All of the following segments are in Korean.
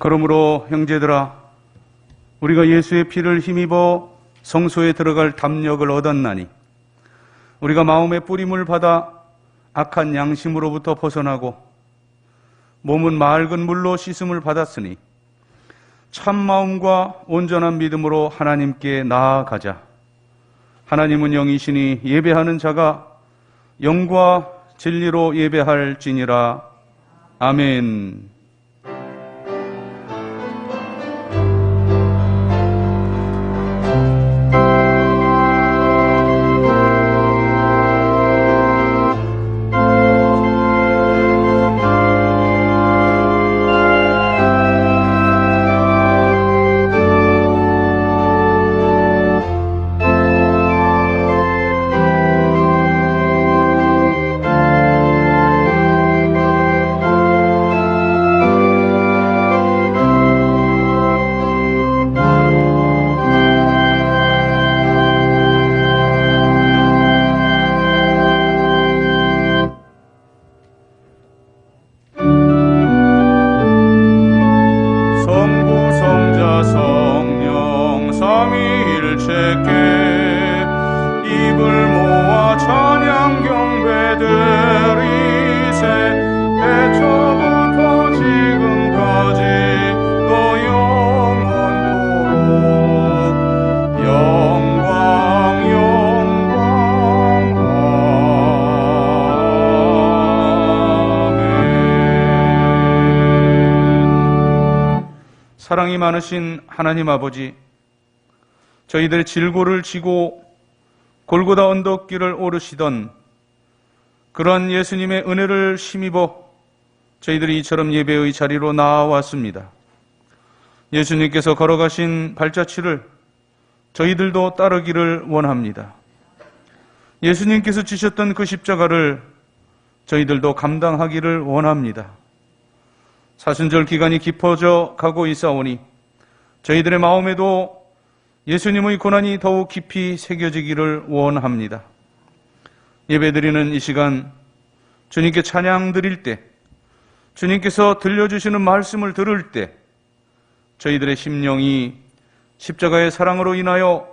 그러므로 형제들아, 우리가 예수의 피를 힘입어 성소에 들어갈 담력을 얻었나니 우리가 마음의 뿌림을 받아 악한 양심으로부터 벗어나고 몸은 맑은 물로 씻음을 받았으니 참 마음과 온전한 믿음으로 하나님께 나아가자. 하나님은 영이시니 예배하는 자가 영과 진리로 예배할지니라. 아멘. 사랑이 많으신 하나님 아버지, 저희들의 질고를 지고 골고다 언덕길을 오르시던 그러한 예수님의 은혜를 힘입어 저희들이 이처럼 예배의 자리로 나아왔습니다. 예수님께서 걸어가신 발자취를 저희들도 따르기를 원합니다. 예수님께서 지셨던 그 십자가를 저희들도 감당하기를 원합니다. 사순절 기간이 깊어져 가고 있사오니 저희들의 마음에도 예수님의 고난이 더욱 깊이 새겨지기를 원합니다. 예배드리는 이 시간 주님께 찬양 드릴 때, 주님께서 들려주시는 말씀을 들을 때 저희들의 심령이 십자가의 사랑으로 인하여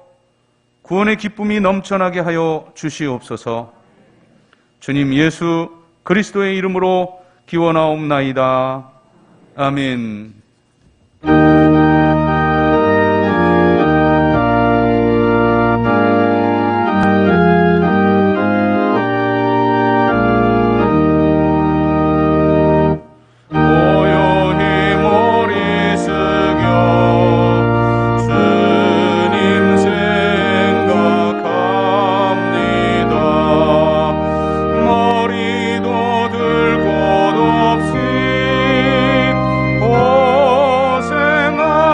구원의 기쁨이 넘쳐나게 하여 주시옵소서. 주님 예수 그리스도의 이름으로 기원하옵나이다. 아멘. 들곳 없이 고생하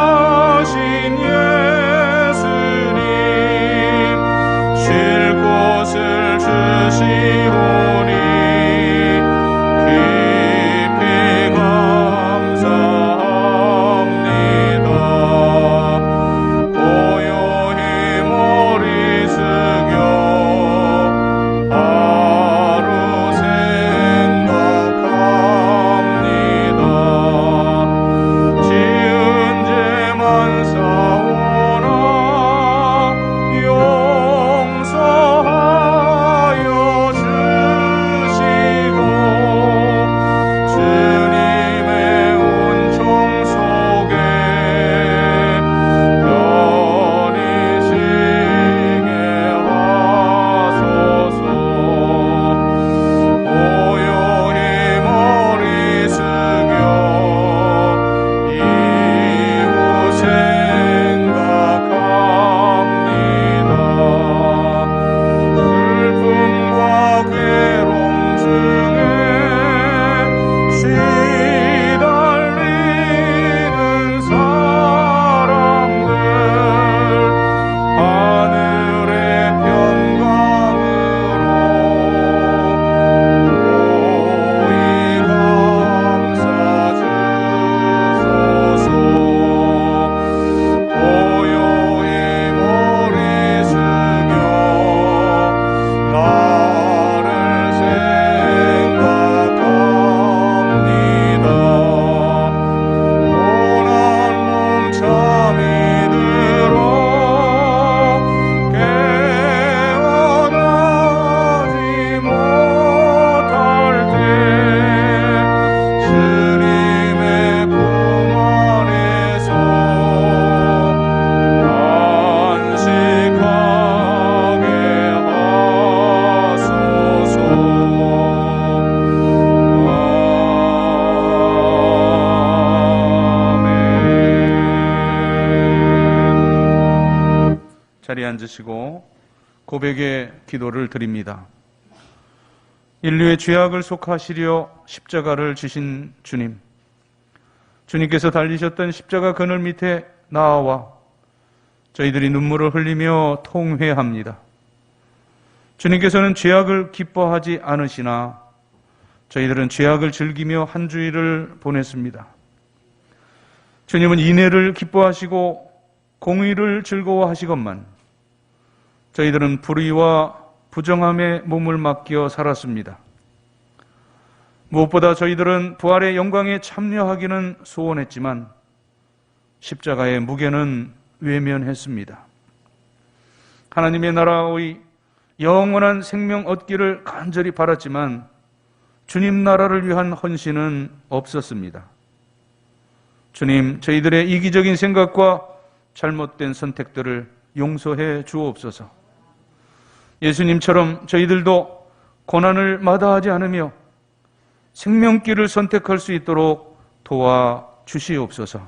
자리에 앉으시고 고백의 기도를 드립니다. 인류의 죄악을 속하시려 십자가를 지신 주님, 주님께서 달리셨던 십자가 그늘 밑에 나와 저희들이 눈물을 흘리며 통회합니다. 주님께서는 죄악을 기뻐하지 않으시나 저희들은 죄악을 즐기며 한 주일을 보냈습니다. 주님은 인애를 기뻐하시고 공의를 즐거워하시건만 저희들은 불의와 부정함에 몸을 맡겨 살았습니다. 무엇보다 저희들은 부활의 영광에 참여하기는 소원했지만 십자가의 무게는 외면했습니다. 하나님의 나라의 영원한 생명 얻기를 간절히 바랐지만 주님 나라를 위한 헌신은 없었습니다. 주님, 저희들의 이기적인 생각과 잘못된 선택들을 용서해 주옵소서. 예수님처럼 저희들도 고난을 마다하지 않으며 생명길을 선택할 수 있도록 도와주시옵소서.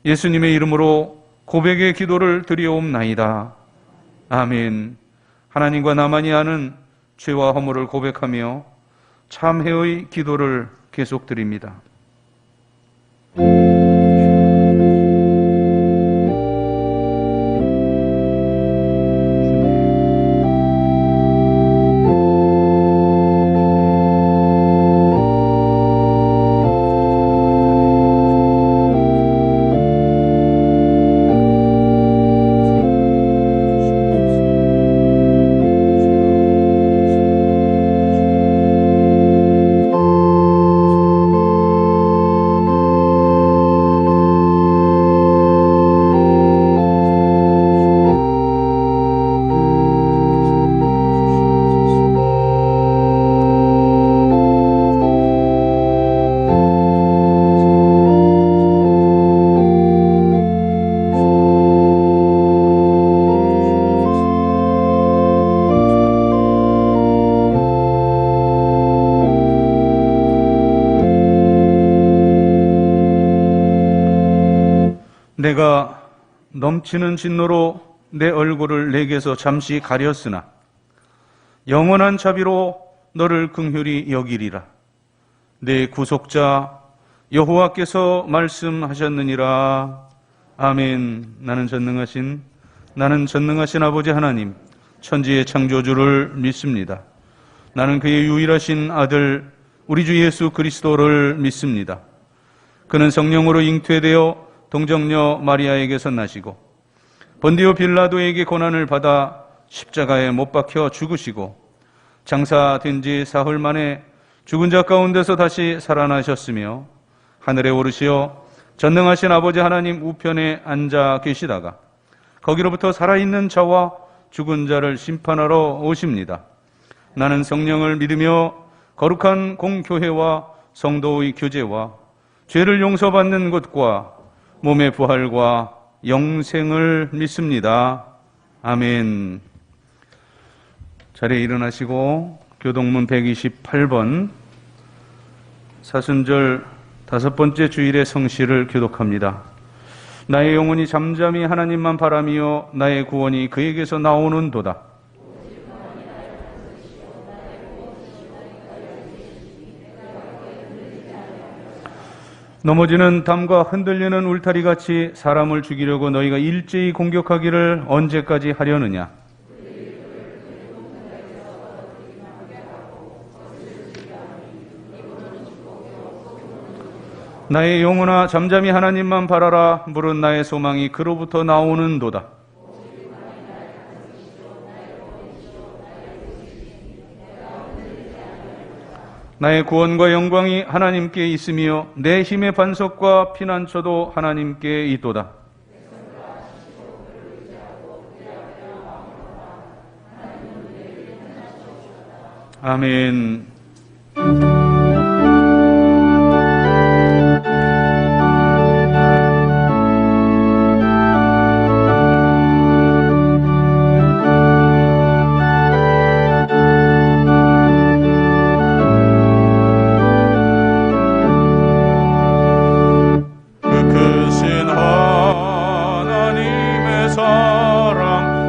예수님의 이름으로 고백의 기도를 드리옵나이다. 아멘. 하나님과 나만이 아는 죄와 허물을 고백하며 참회의 기도를 계속 드립니다. 내가 넘치는 진노로 내 얼굴을 내게서 잠시 가렸으나 영원한 자비로 너를 긍휼히 여기리라. 내 구속자 여호와께서 말씀하셨느니라. 아멘. 나는 전능하신 아버지 하나님, 천지의 창조주를 믿습니다. 나는 그의 유일하신 아들 우리 주 예수 그리스도를 믿습니다. 그는 성령으로 잉태되어 동정녀 마리아에게서 나시고 본디오 빌라도에게 고난을 받아 십자가에 못 박혀 죽으시고 장사된 지 사흘 만에 죽은 자 가운데서 다시 살아나셨으며 하늘에 오르시어 전능하신 아버지 하나님 우편에 앉아 계시다가 거기로부터 살아있는 자와 죽은 자를 심판하러 오십니다. 나는 성령을 믿으며 거룩한 공교회와 성도의 교제와 죄를 용서받는 것과 몸의 부활과 영생을 믿습니다. 아멘. 자리에 일어나시고 교동문 128번 사순절 5번째 주일의 성시를 교독합니다. 나의 영혼이 잠잠히 하나님만 바라며 나의 구원이 그에게서 나오는도다. 넘어지는 담과 흔들리는 울타리같이 사람을 죽이려고 너희가 일제히 공격하기를 언제까지 하려느냐? 나의 영혼아 잠잠히 하나님만 바라라. 물은 나의 소망이 그로부터 나오는도다. 나의 구원과 영광이 하나님께 있으며 내 힘의 반석과 피난처도 하나님께 있도다. 아멘. 그 크신 하나님의 사랑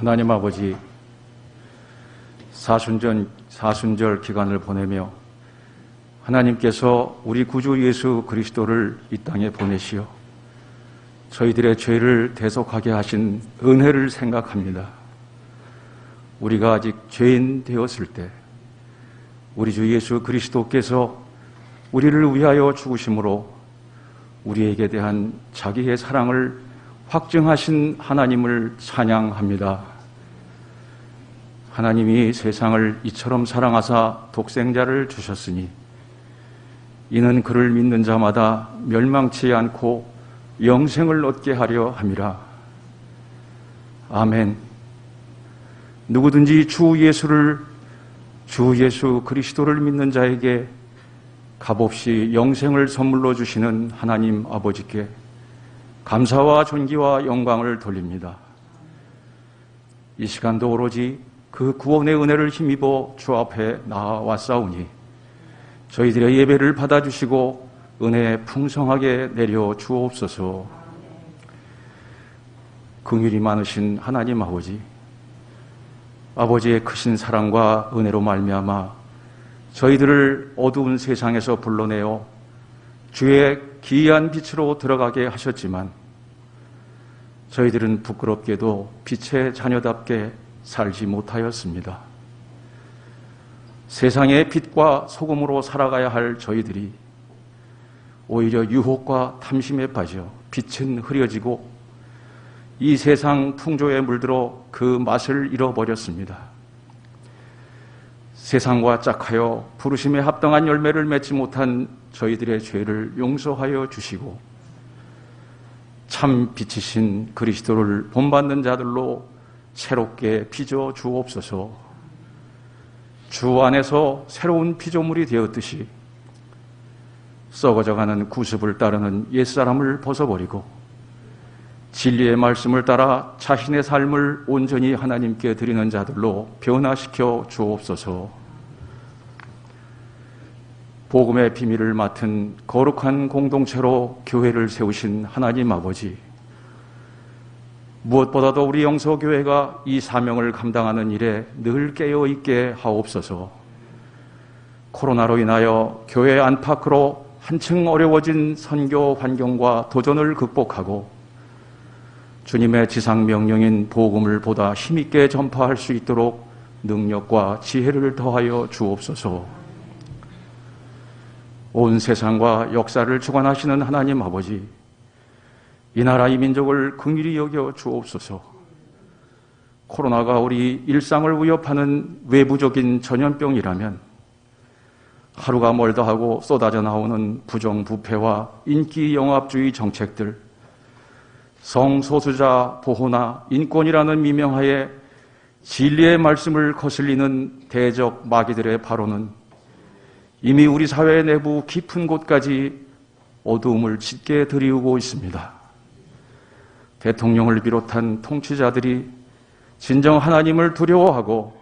하나님 아버지, 사순절 기간을 보내며 하나님께서 우리 구주 예수 그리스도를 이 땅에 보내시어 저희들의 죄를 대속하게 하신 은혜를 생각합니다. 우리가 아직 죄인 되었을 때 우리 주 예수 그리스도께서 우리를 위하여 죽으심으로 우리에게 대한 자기의 사랑을 확증하신 하나님을 찬양합니다. 하나님이 세상을 이처럼 사랑하사 독생자를 주셨으니 이는 그를 믿는 자마다 멸망치 않고 영생을 얻게 하려 함이라. 아멘. 누구든지 주 예수 그리스도를 믿는 자에게 값없이 영생을 선물로 주시는 하나님 아버지께 감사와 존귀와 영광을 돌립니다. 이 시간도 오로지 그 구원의 은혜를 힘입어 주 앞에 나아왔사오니 저희들의 예배를 받아주시고 은혜 풍성하게 내려 주옵소서. 긍휼이 많으신 하나님 아버지의 크신 사랑과 은혜로 말미암아 저희들을 어두운 세상에서 불러내어 주의 기이한 빛으로 들어가게 하셨지만 저희들은 부끄럽게도 빛의 자녀답게 살지 못하였습니다. 세상의 빛과 소금으로 살아가야 할 저희들이 오히려 유혹과 탐심에 빠져 빛은 흐려지고 이 세상 풍조에 물들어 그 맛을 잃어버렸습니다. 세상과 짝하여 부르심에 합당한 열매를 맺지 못한 저희들의 죄를 용서하여 주시고 참 빛이신 그리스도를 본받는 자들로 새롭게 빚어 주옵소서. 주 안에서 새로운 피조물이 되었듯이 썩어져가는 구습을 따르는 옛사람을 벗어버리고 진리의 말씀을 따라 자신의 삶을 온전히 하나님께 드리는 자들로 변화시켜 주옵소서. 복음의 비밀을 맡은 거룩한 공동체로 교회를 세우신 하나님 아버지, 무엇보다도 우리 영서교회가 이 사명을 감당하는 일에 늘 깨어있게 하옵소서. 코로나로 인하여 교회 안팎으로 한층 어려워진 선교 환경과 도전을 극복하고 주님의 지상명령인 복음을 보다 힘있게 전파할 수 있도록 능력과 지혜를 더하여 주옵소서. 온 세상과 역사를 주관하시는 하나님 아버지, 이 나라 이 민족을 긍휼히 여겨 주옵소서. 코로나가 우리 일상을 위협하는 외부적인 전염병이라면 하루가 멀다 하고 쏟아져 나오는 부정부패와 인기영합주의 정책들, 성소수자 보호나 인권이라는 미명하에 진리의 말씀을 거슬리는 대적 마귀들의 발언은 이미 우리 사회 내부 깊은 곳까지 어두움을 짙게 드리우고 있습니다. 대통령을 비롯한 통치자들이 진정 하나님을 두려워하고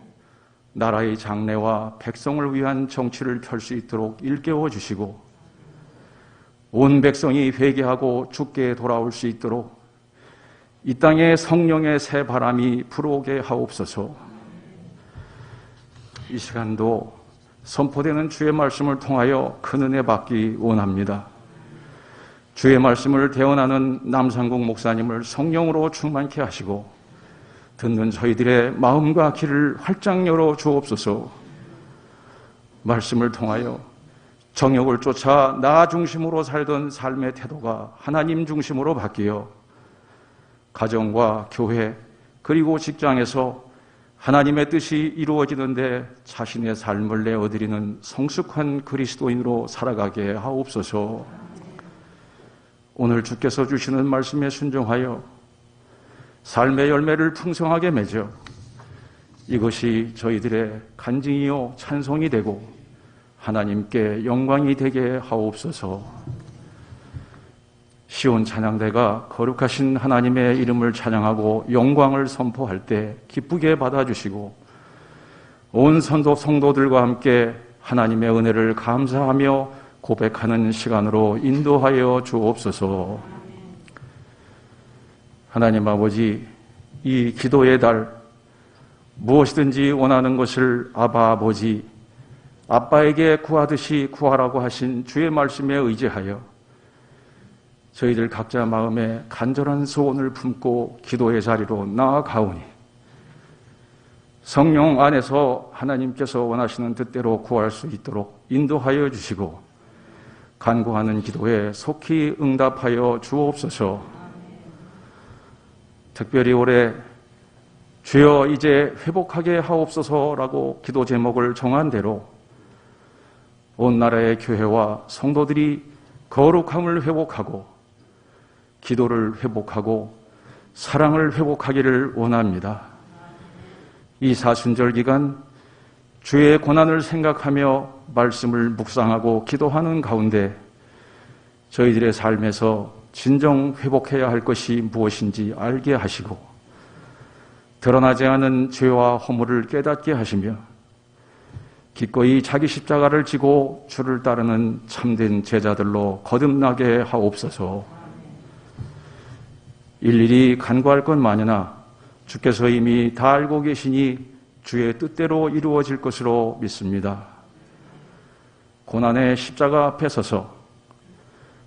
나라의 장래와 백성을 위한 정치를 펼 수 있도록 일깨워 주시고 온 백성이 회개하고 주께 돌아올 수 있도록 이 땅에 성령의 새 바람이 불어오게 하옵소서. 이 시간도 선포되는 주의 말씀을 통하여 큰 은혜 받기 원합니다. 주의 말씀을 대언하는 남상국 목사님을 성령으로 충만케 하시고 듣는 저희들의 마음과 귀를 활짝 열어 주옵소서. 말씀을 통하여 정욕을 쫓아 나 중심으로 살던 삶의 태도가 하나님 중심으로 바뀌어 가정과 교회 그리고 직장에서 하나님의 뜻이 이루어지는데 자신의 삶을 내어드리는 성숙한 그리스도인으로 살아가게 하옵소서. 오늘 주께서 주시는 말씀에 순종하여 삶의 열매를 풍성하게 맺어 이것이 저희들의 간증이요 찬송이 되고 하나님께 영광이 되게 하옵소서. 시온 찬양대가 거룩하신 하나님의 이름을 찬양하고 영광을 선포할 때 기쁘게 받아주시고 온 성도들과 함께 하나님의 은혜를 감사하며 고백하는 시간으로 인도하여 주옵소서. 하나님 아버지, 이 기도의 달 무엇이든지 원하는 것을 아바 아버지, 아빠에게 구하듯이 구하라고 하신 주의 말씀에 의지하여 저희들 각자 마음에 간절한 소원을 품고 기도의 자리로 나아가오니 성령 안에서 하나님께서 원하시는 뜻대로 구할 수 있도록 인도하여 주시고 간구하는 기도에 속히 응답하여 주옵소서. 특별히 올해 주여 이제 회복하게 하옵소서라고 기도 제목을 정한 대로 온 나라의 교회와 성도들이 거룩함을 회복하고 기도를 회복하고 사랑을 회복하기를 원합니다. 이 사순절 기간 주의 고난을 생각하며 말씀을 묵상하고 기도하는 가운데 저희들의 삶에서 진정 회복해야 할 것이 무엇인지 알게 하시고 드러나지 않은 죄와 허물을 깨닫게 하시며 기꺼이 자기 십자가를 지고 주를 따르는 참된 제자들로 거듭나게 하옵소서. 일일이 간구할 것 마냐나 주께서 이미 다 알고 계시니 주의 뜻대로 이루어질 것으로 믿습니다. 고난의 십자가 앞에 서서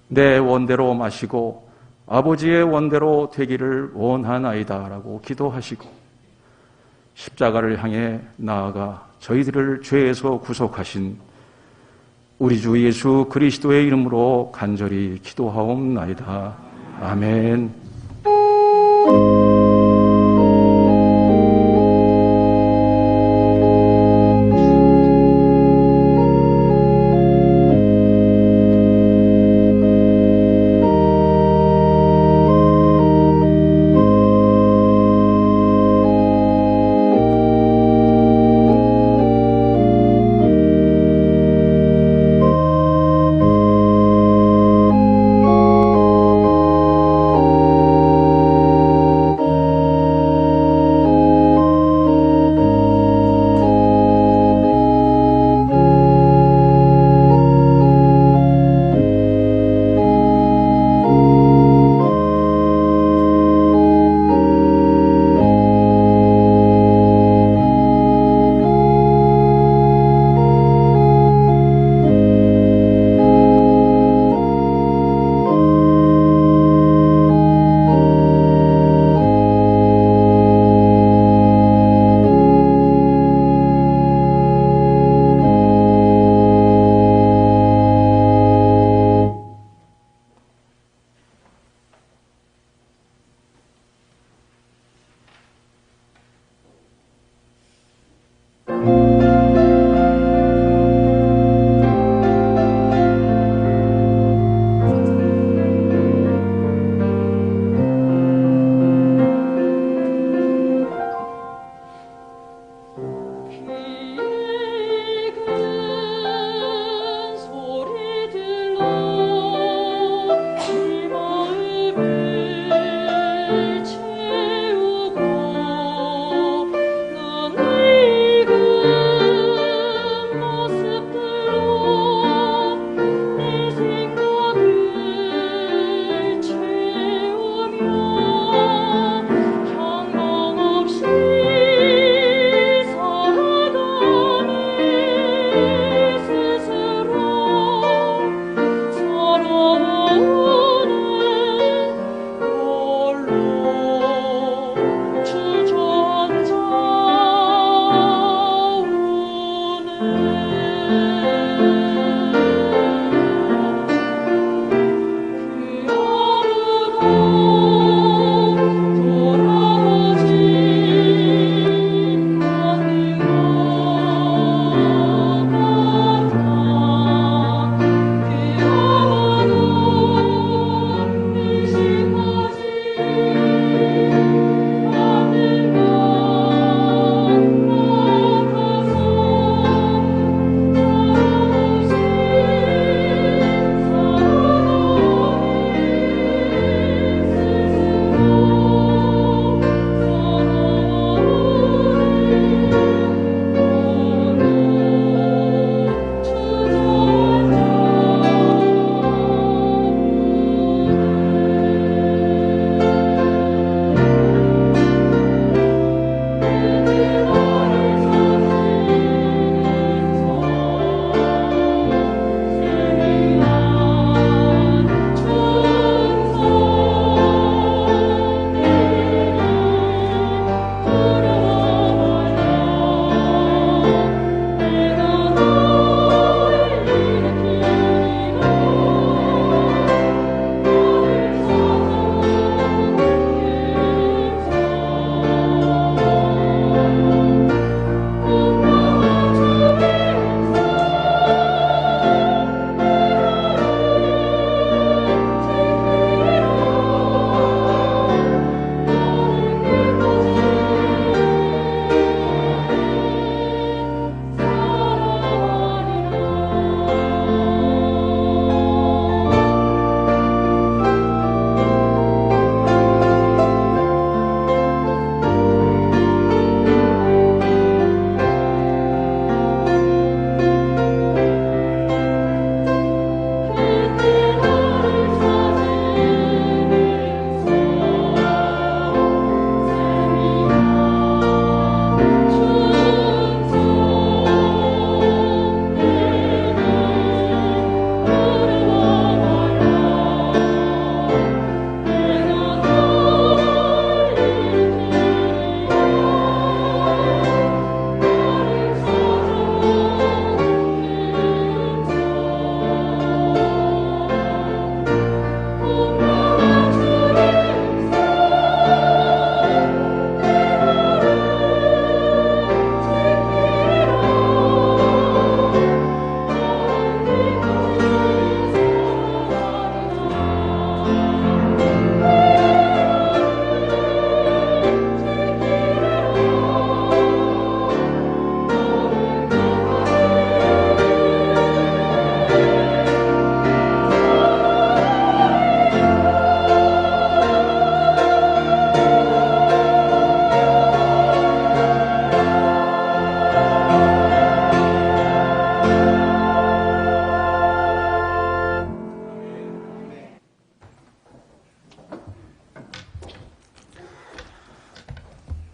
내 원대로 마시고 아버지의 원대로 되기를 원하나이다 라고 기도하시고 십자가를 향해 나아가 저희들을 죄에서 구속하신 우리 주 예수 그리스도의 이름으로 간절히 기도하옵나이다. 아멘.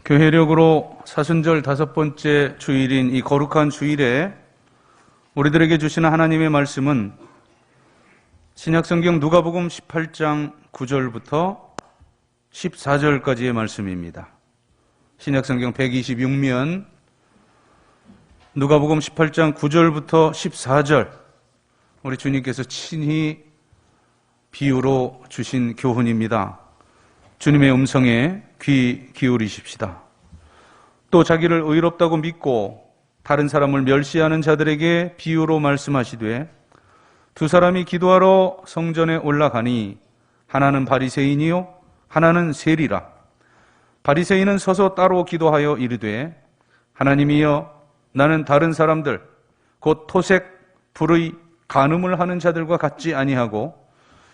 교회력으로 사순절 5번째 주일인 이 거룩한 주일에 우리들에게 주시는 하나님의 말씀은 신약성경 누가복음 18장 9절부터 14절까지의 말씀입니다. 신약성경 126면 누가복음 18장 9절부터 14절, 우리 주님께서 친히 비유로 주신 교훈입니다. 주님의 음성에 귀 기울이십시다. 또 자기를 의롭다고 믿고 다른 사람을 멸시하는 자들에게 비유로 말씀하시되, 두 사람이 기도하러 성전에 올라가니 하나는 바리새인이요 하나는 세리라. 바리새인은 서서 따로 기도하여 이르되, 하나님이여, 나는 다른 사람들 곧 토색, 불의, 간음을 하는 자들과 같지 아니하고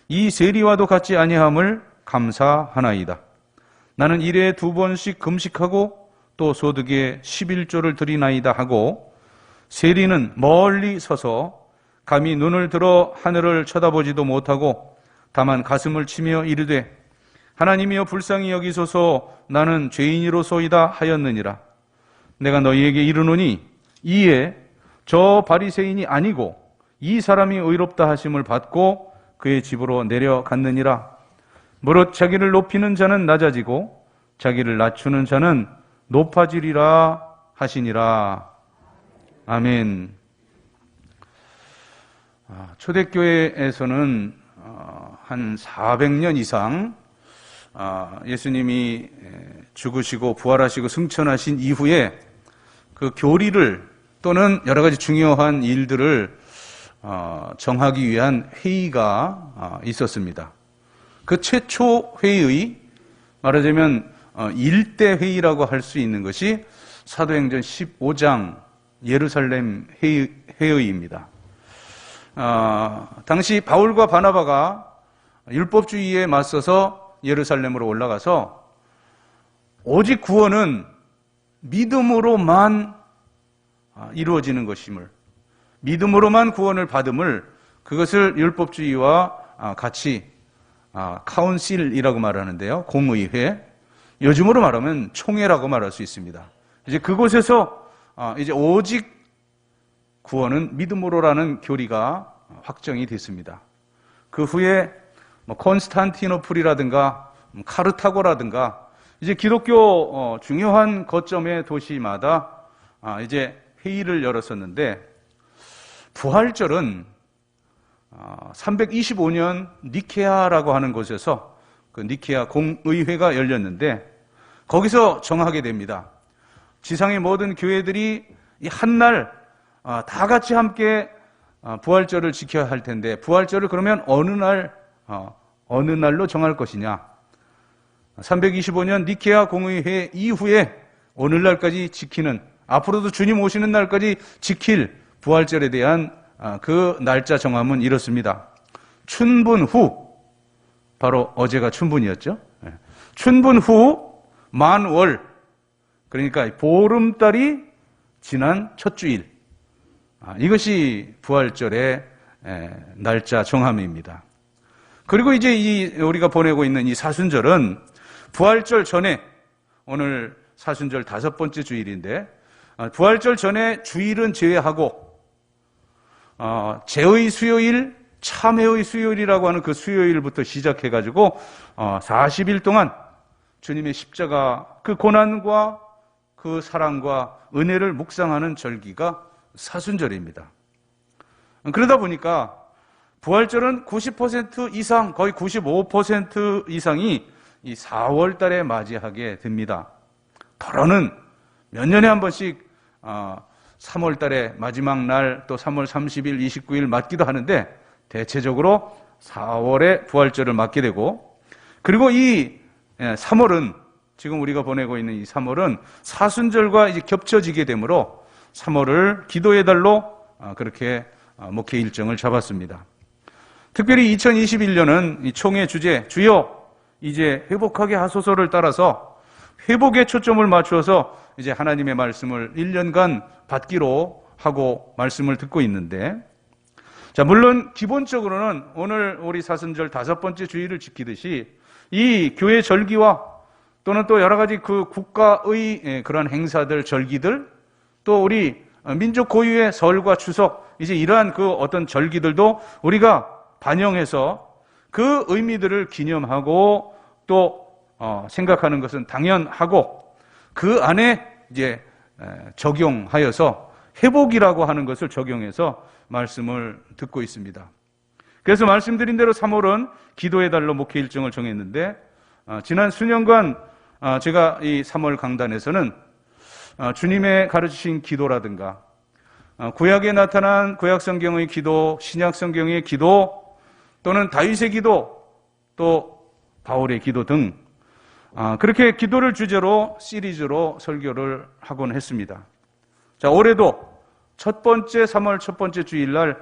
이 세리와도 같지 아니함을 감사하나이다. 나는 일에 2번씩 금식하고 또 소득에 11조를 드리나이다 하고, 세리는 멀리 서서 감히 눈을 들어 하늘을 쳐다보지도 못하고 다만 가슴을 치며 이르되, 하나님이여 불쌍히 여기소서, 나는 죄인이로소이다 하였느니라. 내가 너희에게 이르노니 이에 저 바리새인이 아니고 이 사람이 의롭다 하심을 받고 그의 집으로 내려갔느니라. 무릇 자기를 높이는 자는 낮아지고 자기를 낮추는 자는 높아지리라 하시니라. 아멘. 초대교회에서는 한 400년 이상 예수님이 죽으시고 부활하시고 승천하신 이후에 그 교리를 또는 여러 가지 중요한 일들을 정하기 위한 회의가 있었습니다. 그 최초 회의, 말하자면 일대 회의라고 할 수 있는 것이 사도행전 15장 예루살렘 회의입니다. 당시 바울과 바나바가 율법주의에 맞서서 예루살렘으로 올라가서 오직 구원은 믿음으로만 이루어지는 것임을, 믿음으로만 구원을 받음을, 그것을 율법주의와 같이 카운실이라고 말하는데요, 공의회, 요즘으로 말하면 총회라고 말할 수 있습니다. 이제 그곳에서 이제 오직 구원은 믿음으로라는 교리가 확정이 됐습니다. 그 후에 콘스탄티노플이라든가 카르타고라든가 이제 기독교 중요한 거점의 도시마다 이제 회의를 열었었는데, 부활절은 325년 니케아라고 하는 곳에서 그 니케아 공의회가 열렸는데, 거기서 정하게 됩니다. 지상의 모든 교회들이 이 한날 다 같이 함께 부활절을 지켜야 할 텐데, 부활절을 그러면 어느 날로 정할 것이냐. 325년 니케아 공의회 이후에 오늘날까지 지키는, 앞으로도 주님 오시는 날까지 지킬 부활절에 대한 그 날짜 정함은 이렇습니다. 춘분 후, 바로 어제가 춘분이었죠. 춘분 후 만월, 그러니까 보름달이 지난 첫 주일, 이것이 부활절의 날짜 정함입니다. 그리고 이제 우리가 보내고 있는 이 사순절은 부활절 전에, 오늘 사순절 5번째 주일인데, 부활절 전에 주일은 제외하고 제의 수요일, 참회의 수요일이라고 하는 그 수요일부터 시작해가지고 40일 동안 주님의 십자가, 그 고난과 그 사랑과 은혜를 묵상하는 절기가 사순절입니다. 그러다 보니까 부활절은 90% 이상, 거의 95% 이상이 이 4월 달에 맞이하게 됩니다. 더러는 몇 년에 한 번씩 3월 달에 마지막 날, 또 3월 30일, 29일 맞기도 하는데, 대체적으로 4월에 부활절을 맞게 되고, 그리고 이 3월은, 지금 우리가 보내고 있는 이 3월은 사순절과 이제 겹쳐지게 되므로 3월을 기도의 달로 그렇게 목회 일정을 잡았습니다. 특별히 2021년은 이 총회 주제, 주여 이제 회복하게 하소서를 따라서 회복에 초점을 맞추어서 이제 하나님의 말씀을 1년간 받기로 하고 말씀을 듣고 있는데, 자, 물론 기본적으로는 오늘 우리 사순절 5번째 주일을 지키듯이 이 교회 절기와 또는 또 여러 가지 그 국가의 그런 행사들, 절기들, 또 우리 민족 고유의 설과 추석, 이제 이러한 그 어떤 절기들도 우리가 반영해서 그 의미들을 기념하고 또 생각하는 것은 당연하고 그 안에 이제 적용하여서 회복이라고 하는 것을 적용해서 말씀을 듣고 있습니다. 그래서 말씀드린 대로 3월은 기도의 달로 목회 일정을 정했는데 지난 수년간 제가 이 3월 강단에서는 주님의 가르치신 기도라든가 구약에 나타난 구약 성경의 기도, 신약 성경의 기도, 또는 다윗의 기도, 또 바울의 기도 등 그렇게 기도를 주제로 시리즈로 설교를 하곤 했습니다. 자, 올해도 첫 번째 3월 첫 번째 주일날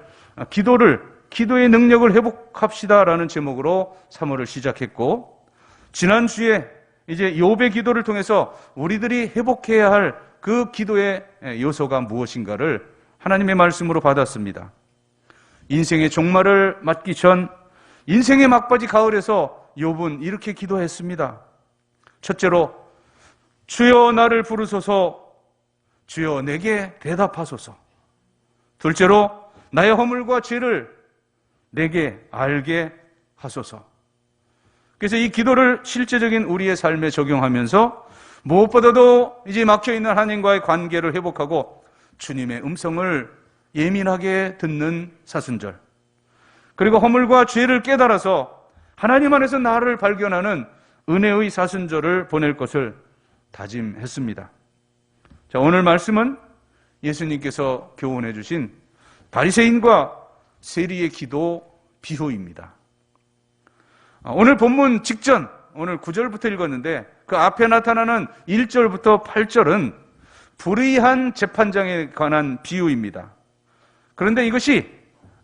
기도의 능력을 회복합시다라는 제목으로 3월을 시작했고, 지난주에 이제 욥의 기도를 통해서 우리들이 회복해야 할 그 기도의 요소가 무엇인가를 하나님의 말씀으로 받았습니다. 인생의 종말을 맞기 전 인생의 막바지 가을에서 욥은 이렇게 기도했습니다. 첫째로, 주여 나를 부르소서, 주여 내게 대답하소서. 둘째로, 나의 허물과 죄를 내게 알게 하소서. 그래서 이 기도를 실제적인 우리의 삶에 적용하면서 무엇보다도 이제 막혀있는 하나님과의 관계를 회복하고 주님의 음성을 예민하게 듣는 사순절, 그리고 허물과 죄를 깨달아서 하나님 안에서 나를 발견하는 은혜의 사순절을 보낼 것을 다짐했습니다. 자, 오늘 말씀은 예수님께서 교훈해 주신 바리새인과 세리의 기도 비유입니다. 오늘 본문 직전, 오늘 9절부터 읽었는데 그 앞에 나타나는 1절부터 8절은 불의한 재판장에 관한 비유입니다. 그런데 이것이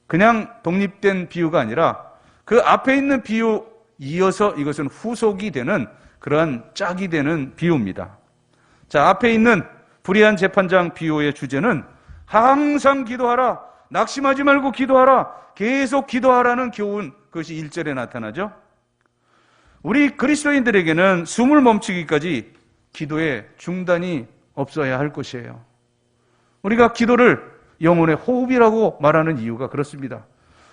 그냥 독립된 비유가 아니라 그 앞에 있는 비유 이어서 이것은 후속이 되는 그러한 짝이 되는 비유입니다. 자, 앞에 있는 불의한 재판장 비유의 주제는 항상 기도하라, 낙심하지 말고 기도하라, 계속 기도하라는 교훈, 그것이 1절에 나타나죠. 우리 그리스도인들에게는 숨을 멈추기까지 기도에 중단이 없어야 할 것이에요. 우리가 기도를 영혼의 호흡이라고 말하는 이유가 그렇습니다.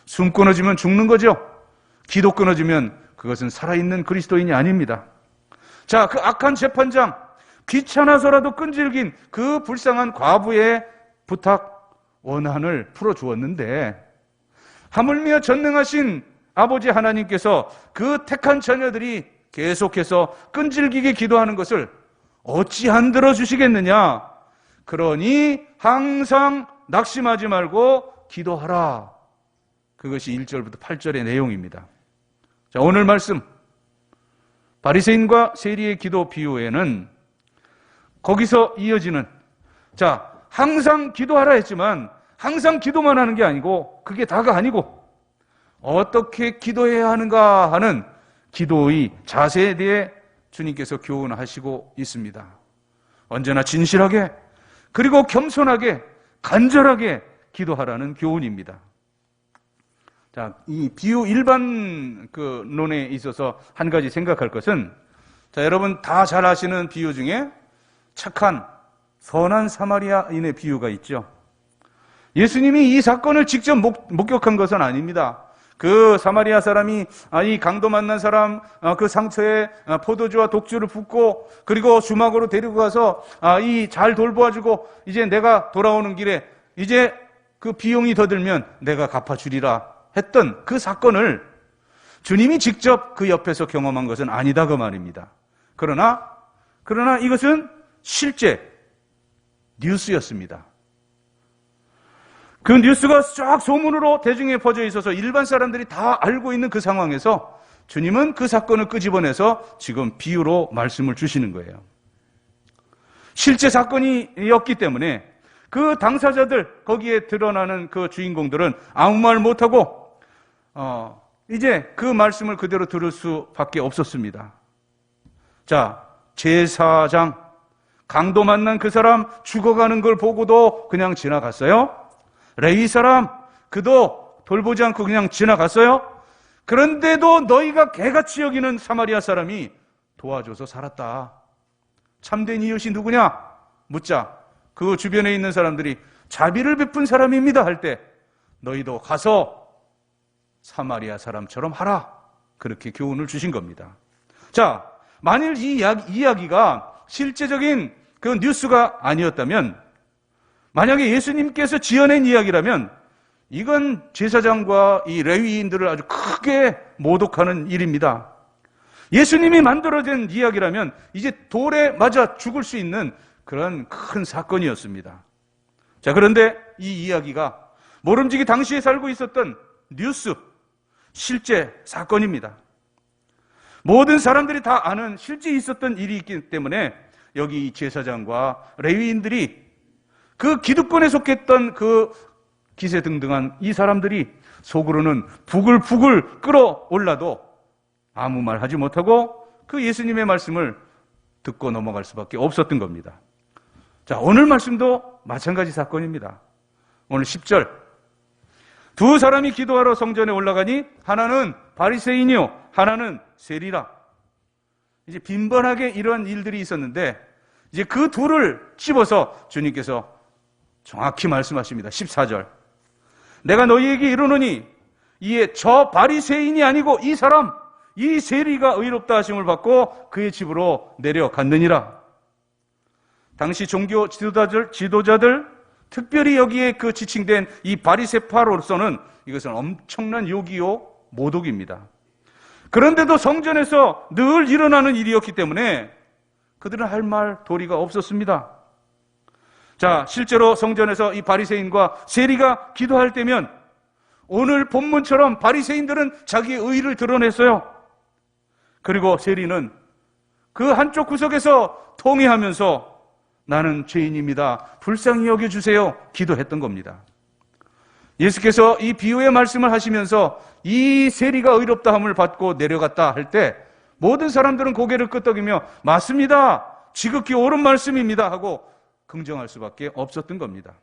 숨 끊어지면 죽는 거죠. 기도 끊어지면 그것은 살아있는 그리스도인이 아닙니다. 자, 그 악한 재판장, 귀찮아서라도 끈질긴 그 불쌍한 과부의 부탁, 원한을 풀어주었는데 하물며 전능하신 아버지 하나님께서 그 택한 자녀들이 계속해서 끈질기게 기도하는 것을 어찌 안 들어주시겠느냐. 그러니 항상 낙심하지 말고 기도하라. 그것이 1절부터 8절의 내용입니다. 자, 오늘 말씀 바리새인과 세리의 기도 비유에는 거기서 이어지는, 자, 항상 기도하라 했지만 항상 기도만 하는 게 아니고 그게 다가 아니고 어떻게 기도해야 하는가 하는 기도의 자세에 대해 주님께서 교훈하시고 있습니다. 언제나 진실하게 그리고 겸손하게 간절하게 기도하라는 교훈입니다. 자, 이 비유 일반 그 논에 있어서 한 가지 생각할 것은, 자, 여러분 다 잘 아시는 비유 중에 착한 선한 사마리아인의 비유가 있죠. 예수님이 이 사건을 직접 목격한 것은 아닙니다. 그 사마리아 사람이 이 강도 만난 사람 그 상처에 포도주와 독주를 붓고 그리고 주막으로 데리고 가서 이 잘 돌보아주고 이제 내가 돌아오는 길에 이제 그 비용이 더 들면 내가 갚아주리라 했던 그 사건을 주님이 직접 그 옆에서 경험한 것은 아니다 그 말입니다. 그러나 이것은 실제 뉴스였습니다. 그 뉴스가 쫙 소문으로 대중에 퍼져 있어서 일반 사람들이 다 알고 있는 그 상황에서 주님은 그 사건을 끄집어내서 지금 비유로 말씀을 주시는 거예요. 실제 사건이었기 때문에 그 당사자들, 거기에 드러나는 그 주인공들은 아무 말 못하고 이제 그 말씀을 그대로 들을 수밖에 없었습니다. 자, 제사장, 강도 만난 그 사람 죽어가는 걸 보고도 그냥 지나갔어요. 레위 사람, 그도 돌보지 않고 그냥 지나갔어요. 그런데도 너희가 개같이 여기는 사마리아 사람이 도와줘서 살았다. 참된 이웃이 누구냐? 묻자 그 주변에 있는 사람들이 자비를 베푼 사람입니다 할 때 너희도 가서 사마리아 사람처럼 하라. 그렇게 교훈을 주신 겁니다. 자, 만일 이 이야기가 실제적인 그 뉴스가 아니었다면, 만약에 예수님께서 지어낸 이야기라면 이건 제사장과 이 레위인들을 아주 크게 모독하는 일입니다. 예수님이 만들어낸 이야기라면 이제 돌에 맞아 죽을 수 있는 그런 큰 사건이었습니다. 자, 그런데 이 이야기가 모름지기 당시에 살고 있었던 뉴스, 실제 사건입니다. 모든 사람들이 다 아는 실제 있었던 일이 있기 때문에 여기 제사장과 레위인들이 그 기득권에 속했던 그 기세등등한 이 사람들이 속으로는 부글부글 끓어올라도 아무 말 하지 못하고 그 예수님의 말씀을 듣고 넘어갈 수밖에 없었던 겁니다. 자, 오늘 말씀도 마찬가지 사건입니다. 오늘 10절. 두 사람이 기도하러 성전에 올라가니 하나는 바리새인이요 하나는 세리라. 이제 빈번하게 이런 일들이 있었는데 이제 그 둘을 집어서 주님께서 정확히 말씀하십니다. 14절. 내가 너희에게 이르노니 이에 저 바리새인이 아니고 이 사람, 이 세리가 의롭다 하심을 받고 그의 집으로 내려갔느니라. 당시 종교 지도자들 특별히 여기에 그 지칭된 이 바리새파로서는 이것은 엄청난 욕이요 모독입니다. 그런데도 성전에서 늘 일어나는 일이었기 때문에 그들은 할 말 도리가 없었습니다. 자, 실제로 성전에서 이 바리새인과 세리가 기도할 때면 오늘 본문처럼 바리새인들은 자기의 의의를 드러냈어요. 그리고 세리는 그 한쪽 구석에서 통회하면서 나는 죄인입니다. 불쌍히 여겨주세요. 기도했던 겁니다. 예수께서 이 비유의 말씀을 하시면서 이 세리가 의롭다 함을 받고 내려갔다 할 때 모든 사람들은 고개를 끄덕이며 맞습니다. 지극히 옳은 말씀입니다 하고 긍정할 수밖에 없었던 겁니다.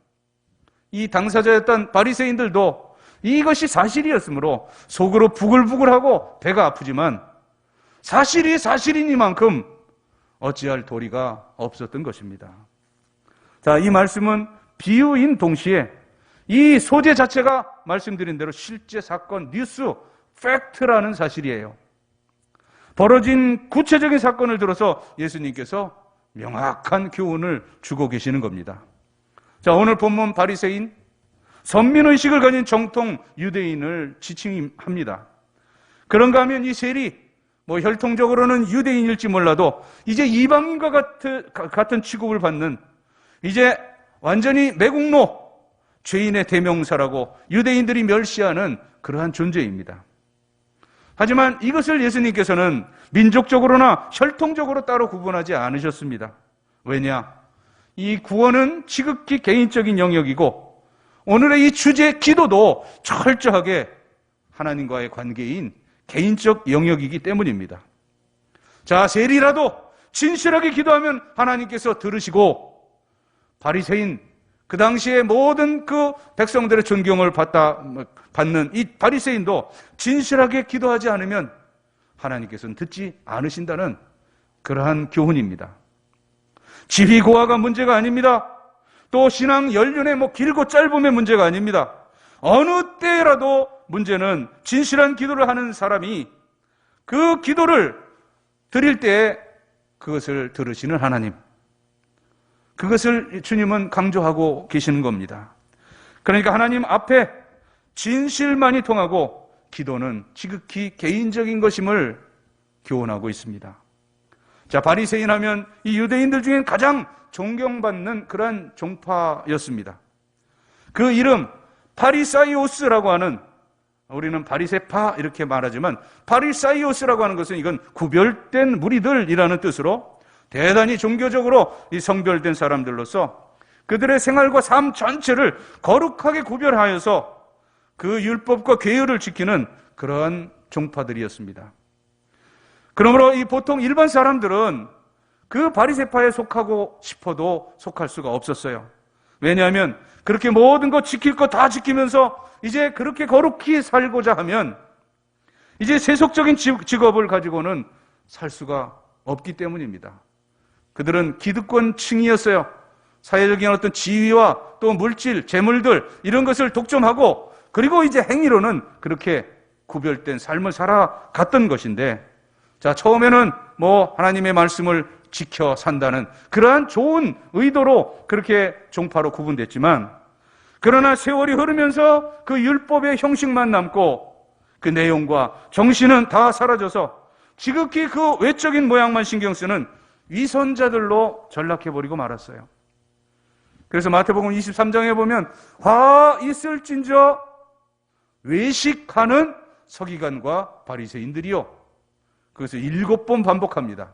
이 당사자였던 바리새인들도 이것이 사실이었으므로 속으로 부글부글하고 배가 아프지만 사실이 사실이니만큼 어찌할 도리가 없었던 것입니다. 자, 이 말씀은 비유인 동시에 이 소재 자체가 말씀드린 대로 실제 사건, 뉴스, 팩트라는 사실이에요. 벌어진 구체적인 사건을 들어서 예수님께서 명확한 교훈을 주고 계시는 겁니다. 자, 오늘 본문 바리새인, 선민의식을 가진 정통 유대인을 지칭합니다. 그런가 하면 이 세리, 혈통적으로는 유대인일지 몰라도 이제 이방인과 같은 취급을 받는 이제 완전히 매국노, 죄인의 대명사라고 유대인들이 멸시하는 그러한 존재입니다. 하지만 이것을 예수님께서는 민족적으로나 혈통적으로 따로 구분하지 않으셨습니다. 왜냐? 이 구원은 지극히 개인적인 영역이고 오늘의 이 주제 기도도 철저하게 하나님과의 관계인 개인적 영역이기 때문입니다. 자, 세리라도 진실하게 기도하면 하나님께서 들으시고 바리새인, 그 당시에 모든 그 백성들의 존경을 받는 이 바리새인도 진실하게 기도하지 않으면 하나님께서는 듣지 않으신다는 그러한 교훈입니다. 지휘 고하가 문제가 아닙니다. 또 신앙 연륜의 길고 짧음의 문제가 아닙니다. 어느 때라도 문제는 진실한 기도를 하는 사람이 그 기도를 드릴 때에 그것을 들으시는 하나님, 그것을 주님은 강조하고 계시는 겁니다. 그러니까 하나님 앞에 진실만이 통하고 기도는 지극히 개인적인 것임을 교훈하고 있습니다. 자, 바리새인 하면 이 유대인들 중엔 가장 존경받는 그러한 종파였습니다. 그 이름 파리사이오스라고 하는, 우리는 바리새파 이렇게 말하지만 파리사이오스라고 하는 것은 이건 구별된 무리들이라는 뜻으로 대단히 종교적으로 이 성별된 사람들로서 그들의 생활과 삶 전체를 거룩하게 구별하여서 그 율법과 계율을 지키는 그러한 종파들이었습니다. 그러므로 이 보통 일반 사람들은 그 바리새파에 속하고 싶어도 속할 수가 없었어요. 왜냐하면 그렇게 모든 것 지킬 것 다 지키면서 이제 그렇게 거룩히 살고자 하면 이제 세속적인 직업을 가지고는 살 수가 없기 때문입니다. 그들은 기득권층이었어요. 사회적인 어떤 지위와 또 물질, 재물들 이런 것을 독점하고 그리고 이제 행위로는 그렇게 구별된 삶을 살아갔던 것인데, 자, 처음에는 하나님의 말씀을 지켜 산다는 그러한 좋은 의도로 그렇게 종파로 구분됐지만, 그러나 세월이 흐르면서 그 율법의 형식만 남고 그 내용과 정신은 다 사라져서 지극히 그 외적인 모양만 신경 쓰는 위선자들로 전락해버리고 말았어요. 그래서 마태복음 23장에 보면 화 있을진저 외식하는 서기관과 바리새인들이요. 그것을 7번 반복합니다.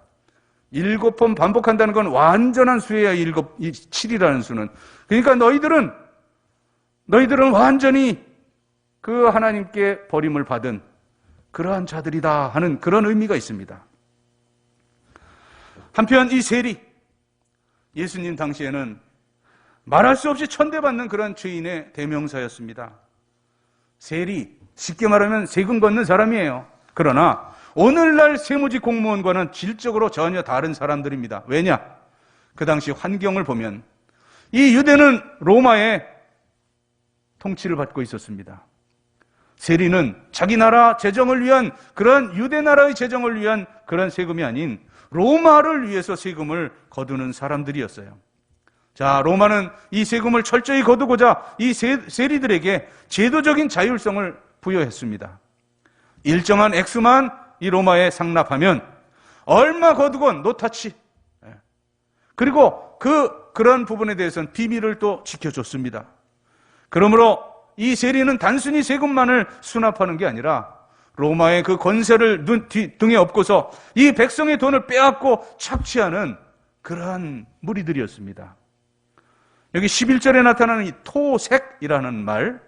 7번 반복한다는 건 완전한 수예야. 7이라는 수는. 그러니까 너희들은 완전히 그 하나님께 버림을 받은 그러한 자들이다 하는 그런 의미가 있습니다. 한편 이 세리, 예수님 당시에는 말할 수 없이 천대받는 그런 죄인의 대명사였습니다. 세리, 쉽게 말하면 세금 걷는 사람이에요. 그러나 오늘날 세무직 공무원과는 질적으로 전혀 다른 사람들입니다. 왜냐? 그 당시 환경을 보면 이 유대는 로마의 통치를 받고 있었습니다. 세리는 자기 나라 재정을 위한 그런 유대 나라의 재정을 위한 그런 세금이 아닌 로마를 위해서 세금을 거두는 사람들이었어요. 자, 로마는 이 세금을 철저히 거두고자 이 세리들에게 제도적인 자율성을 부여했습니다. 일정한 액수만 이 로마에 상납하면 얼마 거두건 노타치. 그리고 그런 부분에 대해서는 비밀을 또 지켜줬습니다. 그러므로 이 세리는 단순히 세금만을 수납하는 게 아니라 로마의 그 권세를 등에 업고서 이 백성의 돈을 빼앗고 착취하는 그러한 무리들이었습니다. 여기 11절에 나타나는 이 토색이라는 말,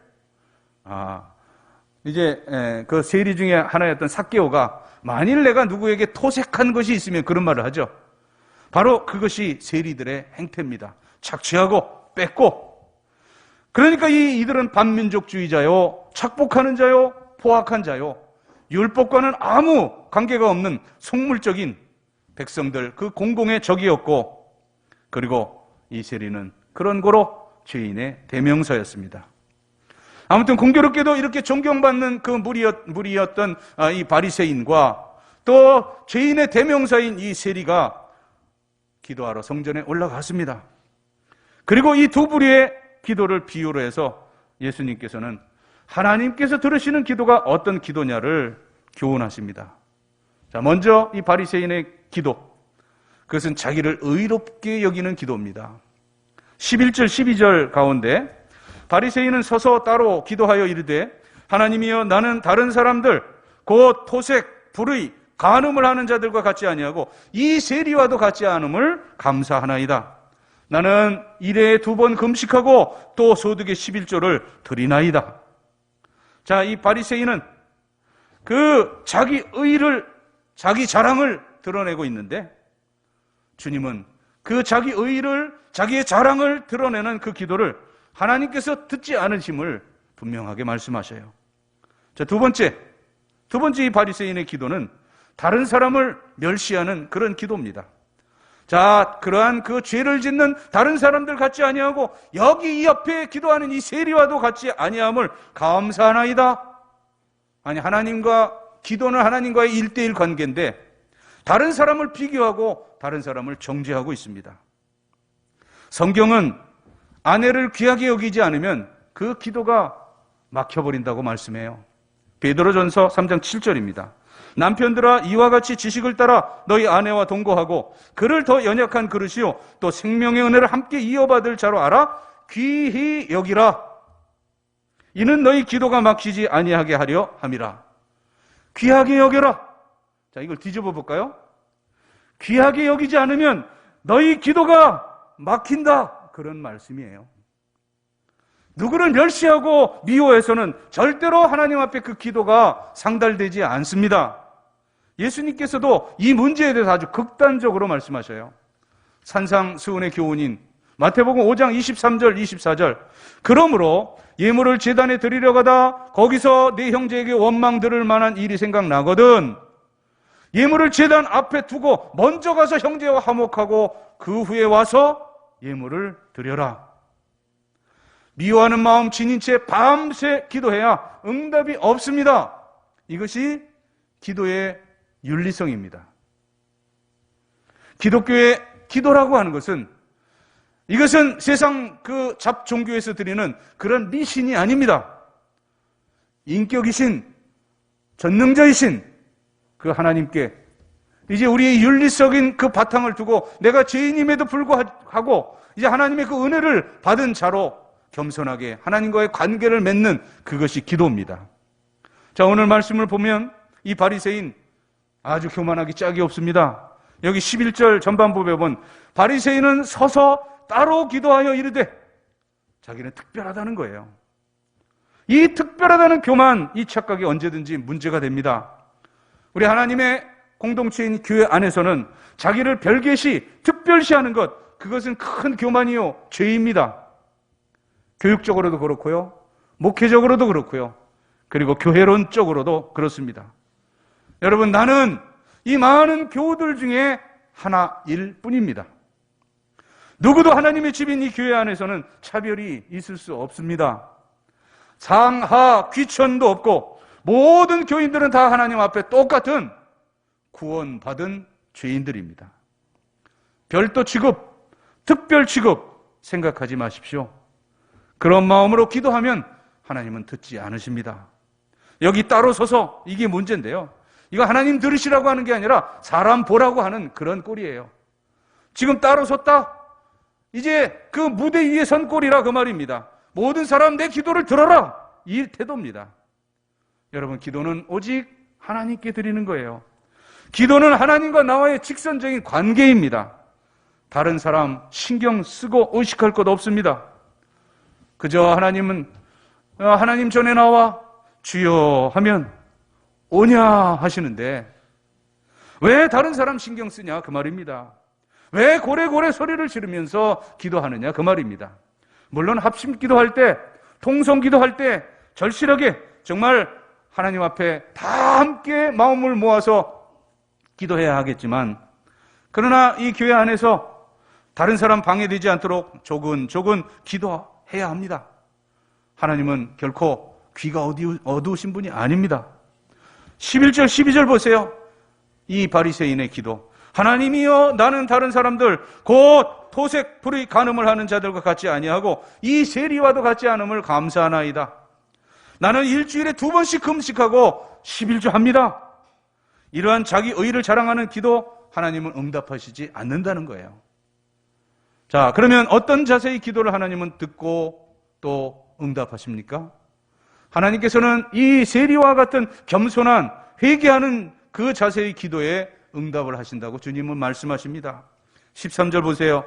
이제 그 세리 중에 하나였던 삭개오가 만일 내가 누구에게 토색한 것이 있으면 그런 말을 하죠. 바로 그것이 세리들의 행태입니다. 착취하고 뺏고. 그러니까 이들은 반민족주의자요, 착복하는 자요, 포악한 자요, 율법과는 아무 관계가 없는 속물적인 백성들, 그 공공의 적이었고, 그리고 이 세리는 그런 거로 죄인의 대명사였습니다. 아무튼 공교롭게도 이렇게 존경받는 그 무리였던 이 바리새인과 또 죄인의 대명사인 이 세리가 기도하러 성전에 올라갔습니다. 그리고 이 두 부류의 기도를 비유로 해서 예수님께서는 하나님께서 들으시는 기도가 어떤 기도냐를 교훈하십니다. 자, 먼저 이 바리새인의 기도, 그것은 자기를 의롭게 여기는 기도입니다. 11절, 12절 가운데 바리새인은 서서 따로 기도하여 이르되 하나님이여 나는 다른 사람들 곧 토색, 불의, 간음을 하는 자들과 같지 아니하고 이 세리와도 같지 않음을 감사하나이다. 나는 일에 2번 금식하고 또 소득의 11조를 드리나이다. 자, 이 바리새인은 그 자기 의를, 자기 자랑을 드러내고 있는데 주님은 그 자기 의를, 자기의 자랑을 드러내는 그 기도를 하나님께서 듣지 않으심을 분명하게 말씀하셔요. 자, 두 번째 이 바리새인의 기도는 다른 사람을 멸시하는 그런 기도입니다. 자, 그러한 그 죄를 짓는 다른 사람들 같지 아니하고 여기 이 옆에 기도하는 이 세리와도 같지 아니함을 감사하나이다. 아니, 기도는 하나님과의 1대1 관계인데 다른 사람을 비교하고 다른 사람을 정죄하고 있습니다. 성경은 아내를 귀하게 여기지 않으면 그 기도가 막혀버린다고 말씀해요. 베드로전서 3장 7절입니다. 남편들아 이와 같이 지식을 따라 너희 아내와 동거하고 그를 더 연약한 그릇이요 또 생명의 은혜를 함께 이어받을 자로 알아 귀히 여기라. 이는 너희 기도가 막히지 아니하게 하려 함이라. 귀하게 여겨라. 자, 이걸 뒤집어 볼까요? 귀하게 여기지 않으면 너희 기도가 막힌다. 그런 말씀이에요. 누구를 멸시하고 미워해서는 절대로 하나님 앞에 그 기도가 상달되지 않습니다. 예수님께서도 이 문제에 대해서 아주 극단적으로 말씀하셔요. 산상수훈의 교훈인 마태복음 5장 23절 24절 그러므로 예물을 제단에 드리려 가다 거기서 네 형제에게 원망 들을 만한 일이 생각나거든 예물을 제단 앞에 두고 먼저 가서 형제와 화목하고 그 후에 와서 예물을 드려라. 미워하는 마음 지닌 채 밤새 기도해야 응답이 없습니다. 이것이 기도의 윤리성입니다. 기독교의 기도라고 하는 것은, 이것은 세상 그 잡종교에서 드리는 그런 미신이 아닙니다. 인격이신, 전능자이신 그 하나님께 이제 우리의 윤리적인 그 바탕을 두고 내가 죄인임에도 불구하고 이제 하나님의 그 은혜를 받은 자로 겸손하게 하나님과의 관계를 맺는, 그것이 기도입니다. 자, 오늘 말씀을 보면 이 바리새인 아주 교만하기 짝이 없습니다. 여기 11절 전반부에 보면 바리새인은 서서 따로 기도하여 이르되, 자기는 특별하다는 거예요. 이 특별하다는 교만, 이 착각이 언제든지 문제가 됩니다. 우리 하나님의 공동체인 교회 안에서는 자기를 별개시, 특별시하는 것, 그것은 큰 교만이요 죄입니다. 교육적으로도 그렇고요, 목회적으로도 그렇고요, 그리고 교회론적으로도 그렇습니다. 여러분, 나는 이 많은 교우들 중에 하나일 뿐입니다. 누구도 하나님의 집인 이 교회 안에서는 차별이 있을 수 없습니다. 상하 귀천도 없고 모든 교인들은 다 하나님 앞에 똑같은 구원받은 죄인들입니다. 별도 취급, 특별 취급 생각하지 마십시오. 그런 마음으로 기도하면 하나님은 듣지 않으십니다. 여기 따로 서서 이게 문제인데요, 이거 하나님 들으시라고 하는 게 아니라 사람 보라고 하는 그런 꼴이에요. 지금 따로 섰다, 이제 그 무대 위에 선 꼴이라 그 말입니다. 모든 사람 내 기도를 들어라, 이 태도입니다. 여러분, 기도는 오직 하나님께 드리는 거예요. 기도는 하나님과 나와의 직선적인 관계입니다. 다른 사람 신경 쓰고 의식할 것 없습니다. 그저 하나님 전에 나와 주여 하면 오냐 하시는데, 왜 다른 사람 신경 쓰냐 그 말입니다. 왜 고래고래 소리를 지르면서 기도하느냐 그 말입니다. 물론 합심 기도할 때, 통성 기도할 때 절실하게 정말 하나님 앞에 다 함께 마음을 모아서 기도해야 하겠지만, 그러나 이 교회 안에서 다른 사람 방해되지 않도록 조근조근 기도해야 합니다. 하나님은 결코 귀가 어두우신 분이 아닙니다. 11절 12절 보세요. 이 바리새인의 기도. 하나님이여, 나는 다른 사람들 곧 토색 불의 간음을 하는 자들과 같지 아니하고 이 세리와도 같지 않음을 감사하나이다. 나는 일주일에 2번씩 금식하고 11조 합니다. 이러한 자기 의를 자랑하는 기도, 하나님은 응답하시지 않는다는 거예요. 자, 그러면 어떤 자세의 기도를 하나님은 듣고 또 응답하십니까? 하나님께서는 이 세리와 같은 겸손한 회개하는 그 자세의 기도에 응답을 하신다고 주님은 말씀하십니다. 13절 보세요.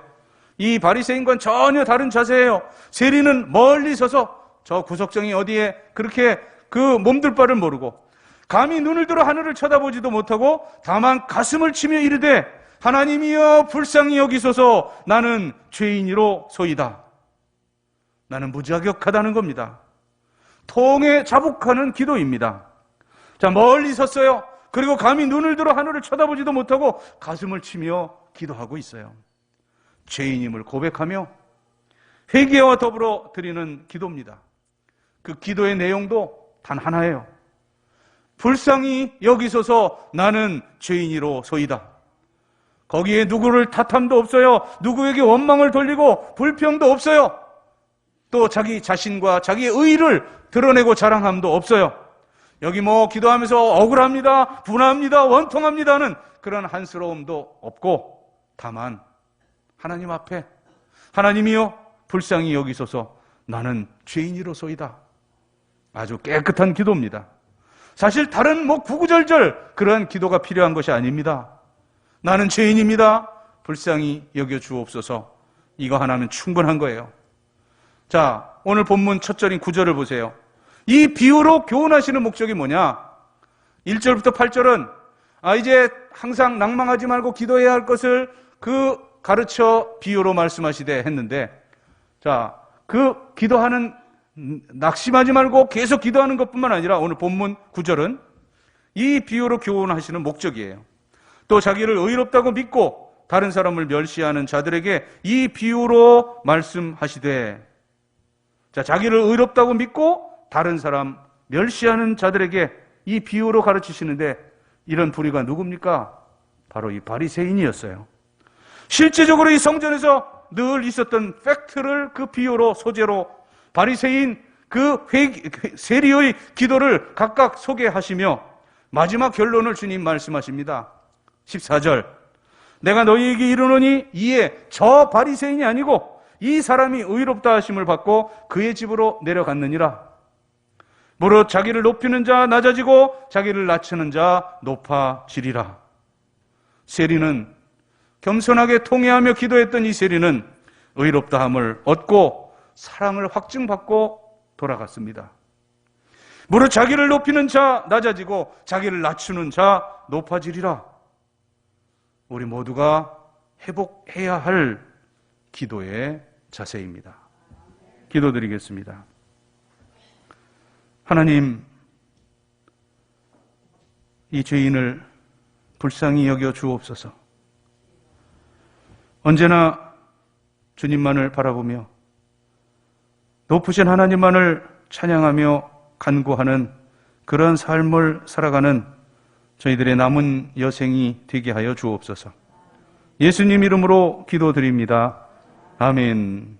이 바리새인과는 전혀 다른 자세예요. 세리는 멀리 서서 저 구석정이 어디에 그렇게 그 몸둘 바를 모르고 감히 눈을 들어 하늘을 쳐다보지도 못하고 다만 가슴을 치며 이르되 하나님이여 불쌍히 여기소서, 나는 죄인이로 소이다. 나는 무자격하다는 겁니다. 통에 자복하는 기도입니다. 자, 멀리 섰어요. 그리고 감히 눈을 들어 하늘을 쳐다보지도 못하고 가슴을 치며 기도하고 있어요. 죄인임을 고백하며 회개와 더불어 드리는 기도입니다. 그 기도의 내용도 단 하나예요. 불쌍히 여기소서, 나는 죄인이로 소이다. 거기에 누구를 탓함도 없어요. 누구에게 원망을 돌리고 불평도 없어요. 또 자기 자신과 자기의 의의를 드러내고 자랑함도 없어요. 여기 기도하면서 억울합니다, 분합니다, 원통합니다는 그런 한스러움도 없고, 다만 하나님 앞에 하나님이여 불쌍히 여기소서, 나는 죄인이로소이다. 아주 깨끗한 기도입니다. 사실 다른 구구절절 그러한 기도가 필요한 것이 아닙니다. 나는 죄인입니다, 불쌍히 여겨 주옵소서. 이거 하나는 충분한 거예요. 자, 오늘 본문 첫 절인 9절을 보세요. 이 비유로 교훈하시는 목적이 뭐냐? 1절부터 8절은 이제 항상 낭망하지 말고 기도해야 할 것을 그 가르쳐 비유로 말씀하시되 했는데, 자, 그 기도하는, 낙심하지 말고 계속 기도하는 것뿐만 아니라 오늘 본문 9절은 이 비유로 교훈하시는 목적이에요. 또 자기를 의롭다고 믿고 다른 사람을 멸시하는 자들에게 이 비유로 말씀하시되, 자, 자기를 의롭다고 믿고 다른 사람 멸시하는 자들에게 이 비유로 가르치시는데, 이런 부류가 누굽니까? 바로 이 바리새인이었어요. 실제적으로 이 성전에서 늘 있었던 팩트를 그 비유로 소재로 바리새인 그 세리의 기도를 각각 소개하시며 마지막 결론을 주님 말씀하십니다. 14절, 내가 너희에게 이르노니 이에 저 바리새인이 아니고 이 사람이 의롭다 하심을 받고 그의 집으로 내려갔느니라. 무릇 자기를 높이는 자 낮아지고 자기를 낮추는 자 높아지리라. 세리는, 겸손하게 통회하며 기도했던 이 세리는 의롭다함을 얻고 사랑을 확증받고 돌아갔습니다. 무릇 자기를 높이는 자 낮아지고 자기를 낮추는 자 높아지리라. 우리 모두가 회복해야 할 기도의 자세입니다. 기도드리겠습니다. 하나님, 이 죄인을 불쌍히 여겨 주옵소서. 언제나 주님만을 바라보며 높으신 하나님만을 찬양하며 간구하는 그런 삶을 살아가는 저희들의 남은 여생이 되게 하여 주옵소서. 예수님 이름으로 기도드립니다. 아멘.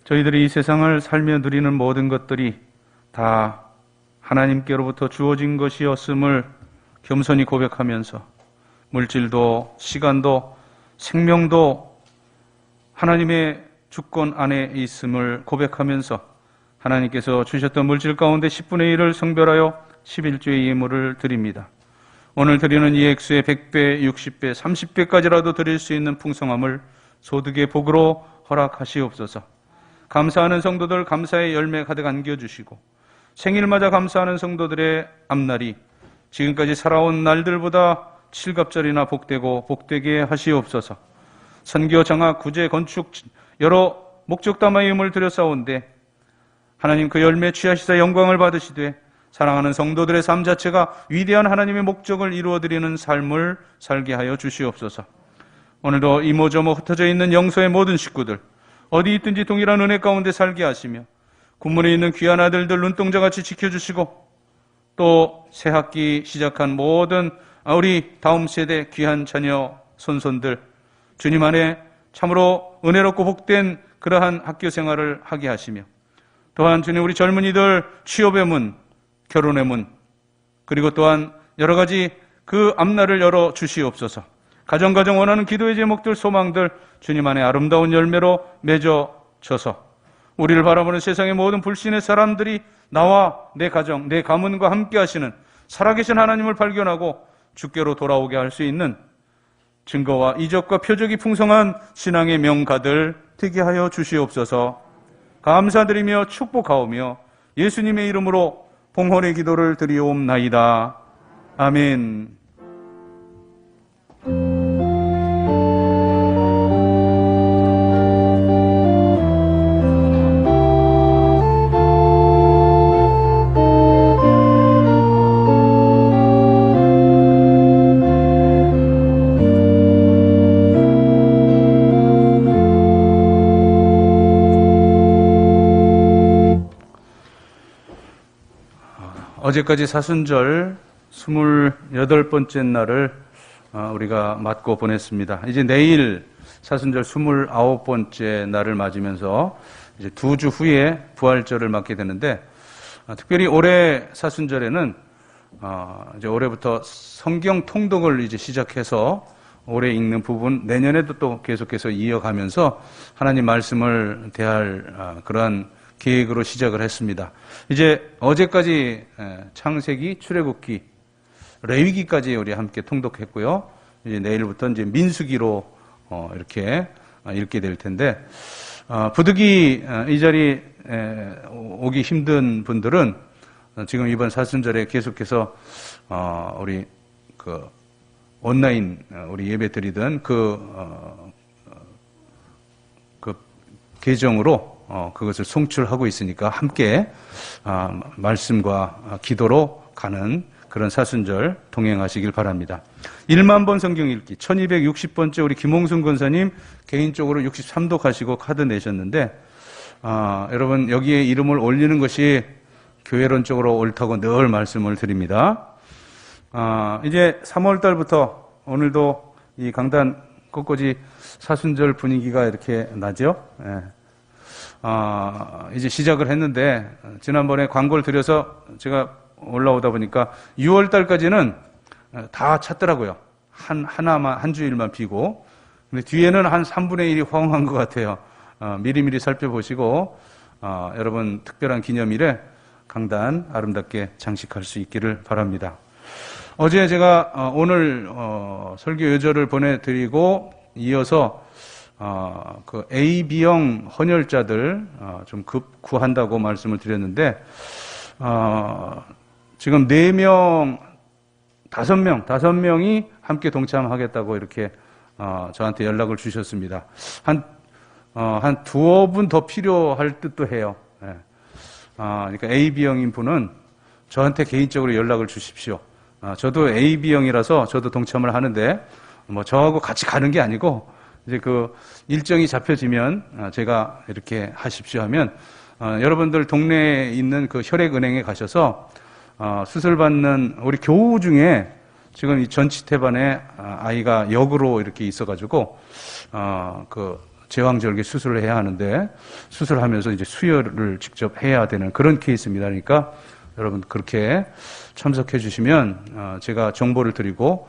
저희들이 이 세상을 살며 누리는 모든 것들이 다 하나님께로부터 주어진 것이었음을 겸손히 고백하면서 물질도 시간도 생명도 하나님의 주권 안에 있음을 고백하면서 하나님께서 주셨던 물질 가운데 10분의 1을 성별하여 11조의 예물을 드립니다. 오늘 드리는 이 액수의 100배, 60배, 30배까지라도 드릴 수 있는 풍성함을 소득의 복으로 허락하시옵소서. 감사하는 성도들 감사의 열매 가득 안겨주시고 생일맞아 감사하는 성도들의 앞날이 지금까지 살아온 날들보다 칠갑절이나 복되고 복되게 하시옵소서. 선교, 장학, 구제, 건축 여러 목적 담아 예물을 드렸사온데 하나님 그 열매 취하시사 영광을 받으시되 사랑하는 성도들의 삶 자체가 위대한 하나님의 목적을 이루어드리는 삶을 살게 하여 주시옵소서. 오늘도 이모저모 흩어져 있는 영서의 모든 식구들 어디 있든지 동일한 은혜 가운데 살게 하시며 군문에 있는 귀한 아들들 눈동자같이 지켜주시고 또 새 학기 시작한 모든 우리 다음 세대 귀한 자녀 손손들 주님 안에 참으로 은혜롭고 복된 그러한 학교 생활을 하게 하시며 또한 주님 우리 젊은이들 취업의 문, 결혼의 문 그리고 또한 여러 가지 그 앞날을 열어 주시옵소서. 가정 원하는 기도의 제목들 소망들 주님 안에 아름다운 열매로 맺어져서 우리를 바라보는 세상의 모든 불신의 사람들이 나와 내 가정, 내 가문과 함께 하시는 살아계신 하나님을 발견하고 주께로 돌아오게 할 수 있는 증거와 이적과 표적이 풍성한 신앙의 명가들 되게 하여 주시옵소서. 감사드리며 축복하오며 예수님의 이름으로 봉헌의 기도를 드리옵나이다. 아멘. 어제까지 사순절 28번째 날을 우리가 맞고 보냈습니다. 이제 내일 사순절 29번째 날을 맞으면서 이제 2주 후에 부활절을 맞게 되는데 특별히 올해 사순절에는 이제 올해부터 성경 통독을 이제 시작해서 올해 읽는 부분 내년에도 또 계속해서 이어가면서 하나님 말씀을 대할 그러한 계획으로 시작을 했습니다. 이제 어제까지 창세기, 출애굽기, 레위기까지 우리 함께 통독했고요. 이제 내일부터 이제 민수기로 이렇게 읽게 될 텐데 부득이 이 자리 오기 힘든 분들은 지금 이번 사순절에 계속해서 우리 그 온라인 우리 예배 드리던 그 계정으로 그것을 송출하고 있으니까 함께 말씀과 기도로 가는 그런 사순절 동행하시길 바랍니다. 1만 번 성경 읽기 1260번째 우리 김홍순 권사님 개인적으로 63도 가시고 카드 내셨는데 여러분 여기에 이름을 올리는 것이 교회론적으로 옳다고 늘 말씀을 드립니다. 이제 3월 달부터 오늘도 이 강단 곳곳이 사순절 분위기가 이렇게 나죠. 예. 이제 시작을 했는데 지난번에 광고를 드려서 제가 올라오다 보니까 6월 달까지는 다 찼더라고요. 하나만 한 주일만 비고. 근데 뒤에는 한 3분의 1이 허황한 것 같아요. 미리미리 살펴보시고 여러분 특별한 기념일에 강단 아름답게 장식할 수 있기를 바랍니다. 어제 제가 오늘 설교 요절을 보내드리고 이어서 그 AB형 헌혈자들 좀 구한다고 말씀을 드렸는데 지금 4명, 5명이 함께 동참하겠다고 이렇게 저한테 연락을 주셨습니다. 한 두어 분 더 필요할 듯도 해요. 예. 그러니까 AB형인 분은 저한테 개인적으로 연락을 주십시오. 저도 AB형이라서 저도 동참을 하는데 뭐 저하고 같이 가는 게 아니고 이제 그 일정이 잡혀지면 제가 이렇게 하십시오 하면 여러분들 동네에 있는 그 혈액은행에 가셔서 수술받는 우리 교우 중에 지금 이 전치태반에 아이가 역으로 이렇게 있어가지고 그 제왕절개 수술을 해야 하는데 수술하면서 이제 수혈을 직접 해야 되는 그런 케이스입니다. 그러니까 여러분 그렇게 참석해 주시면 제가 정보를 드리고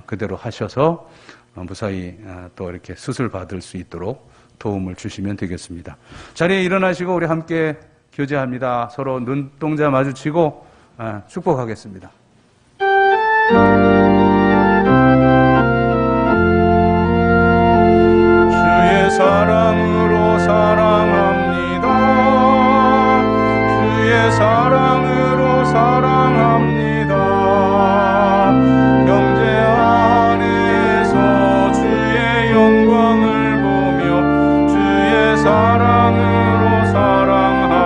그대로 하셔서 무사히 또 이렇게 수술 받을 수 있도록 도움을 주시면 되겠습니다. 자리에 일어나시고 우리 함께 교제합니다. 서로 눈동자 마주치고 축복하겠습니다. 주의 사랑으로 사랑합니다. 주의 사랑으로 사랑합니다. 형제 안에서 주의 영광을 보며 주의 사랑으로 사랑합니다.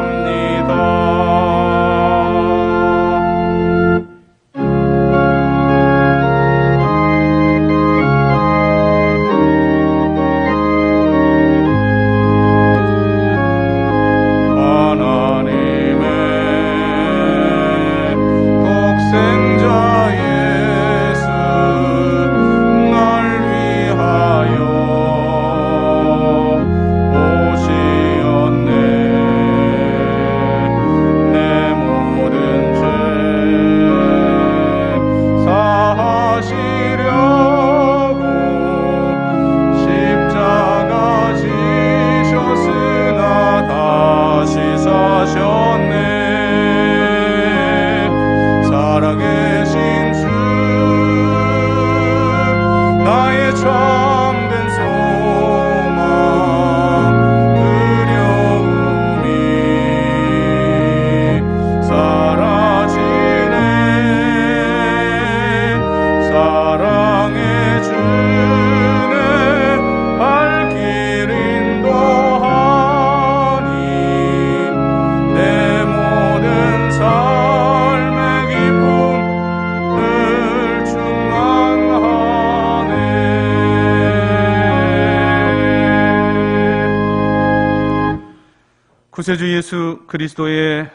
구세주 예수 그리스도의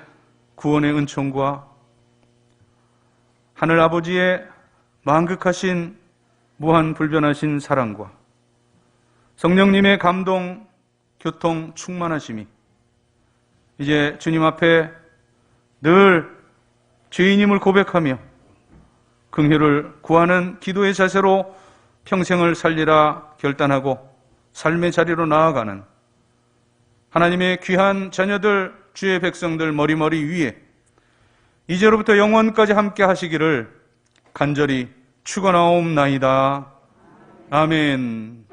구원의 은총과 하늘 아버지의 만극하신 무한 불변하신 사랑과 성령님의 감동, 교통, 충만하심이 이제 주님 앞에 늘 죄인임을 고백하며 긍휼을 구하는 기도의 자세로 평생을 살리라 결단하고 삶의 자리로 나아가는 하나님의 귀한 자녀들, 주의 백성들 머리머리 위에 이제로부터 영원까지 함께 하시기를 간절히 축원하옵나이다. 아멘.